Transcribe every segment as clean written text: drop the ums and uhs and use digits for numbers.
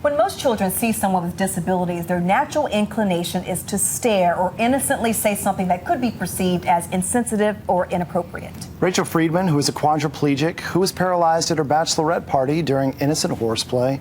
When most children see someone with disabilities, their natural inclination is to stare or innocently say something that could be perceived as insensitive or inappropriate. Rachel Freedman, who is a quadriplegic, who was paralyzed at her bachelorette party during innocent horseplay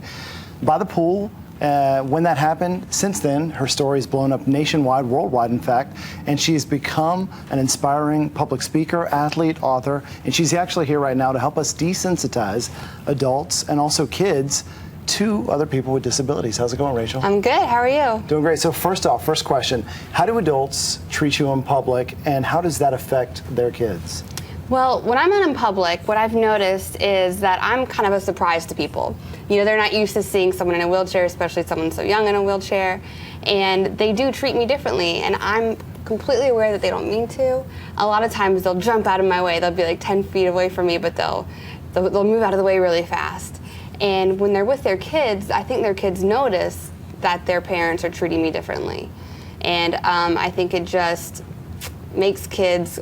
by the pool. When that happened, since then, her story has blown up nationwide, worldwide, in fact, and she has become an inspiring public speaker, athlete, author, and she's actually here right now to help us desensitize adults and also kids to other people with disabilities. How's it going, Rachel? I'm good. How are you? Doing great. So first off, first question, how do adults treat you in public, and how does that affect their kids? Well, when I'm out in public, what I've noticed is that I'm kind of a surprise to people. You know, they're not used to seeing someone in a wheelchair, especially someone so young in a wheelchair, and they do treat me differently, and I'm completely aware that they don't mean to. A lot of times they'll jump out of my way. They'll be like 10 feet away from me, but they'll move out of the way really fast. And when they're with their kids, I think their kids notice that their parents are treating me differently. And I think it just makes kids,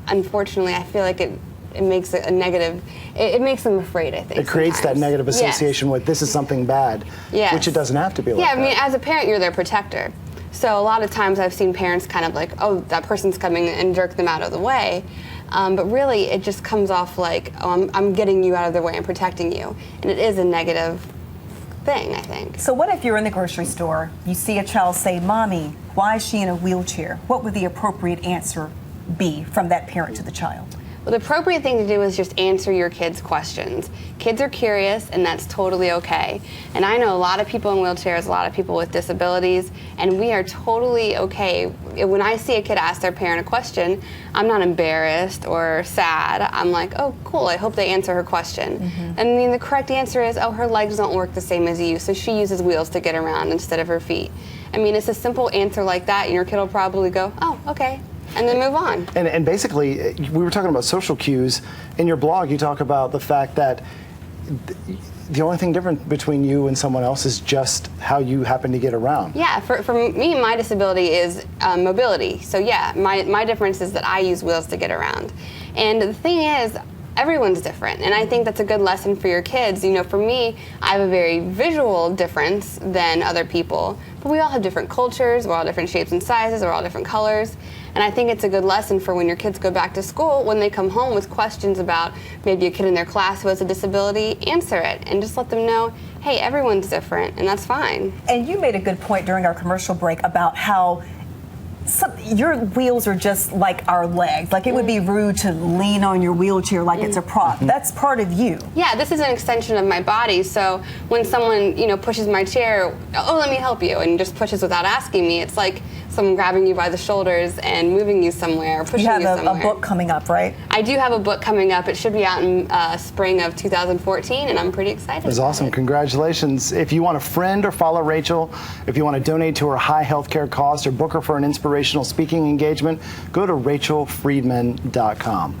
unfortunately, I feel like it makes it a negative, it makes them afraid, I think. It creates sometimes. that negative association with this is something bad, which it doesn't have to be like that. Yeah, I mean, as a parent, you're their protector. So a lot of times I've seen parents kind of like, oh, that person's coming, and jerk them out of the way. But really, it just comes off like, oh, I'm getting you out of the way, I'm protecting you. And it is a negative thing, I think. So what if you're in the grocery store, you see a child say, "Mommy, why is she in a wheelchair?" What would the appropriate answer be from that parent to the child? Well, the appropriate thing to do is just answer your kids' questions. Kids are curious, and that's totally okay. And I know a lot of people in wheelchairs, a lot of people with disabilities, and we are totally okay. When I see a kid ask their parent a question, I'm not embarrassed or sad. I'm like, oh, cool, I hope they answer her question. And I mean, the correct answer is, oh, her legs don't work the same as you, so she uses wheels to get around instead of her feet. I mean, it's a simple answer like that, and your kid will probably go, oh, okay, and then move on. And basically, we were talking about social cues. In your blog, you talk about the fact that the only thing different between you and someone else is just how you happen to get around. Yeah, for me, my disability is mobility. So yeah, my difference is that I use wheels to get around. And the thing is, everyone's different, and I think that's a good lesson for your kids. You know, for me, I have a very visual difference than other people, but we all have different cultures, we're all different shapes and sizes, we're all different colors, and I think it's a good lesson for when your kids go back to school, when they come home with questions about maybe a kid in their class who has a disability, answer it, and just let them know, hey, everyone's different, and that's fine. And you made a good point during our commercial break about how your wheels are just like our legs. Like, it would be rude to lean on your wheelchair like it's a prop. That's part of you. Yeah, this is an extension of my body. So when someone, you know, pushes my chair, oh, let me help you, and just pushes without asking me, it's like someone grabbing you by the shoulders and moving you somewhere, or pushing you somewhere. You have a book coming up, right? I do have a book coming up. It should be out in spring of 2014, and I'm pretty excited. That's awesome. Congratulations. If you want a friend or follow Rachel, if you want to donate to her high healthcare cost or book her for an inspirational speaking engagement, go to rachelfreedman.com.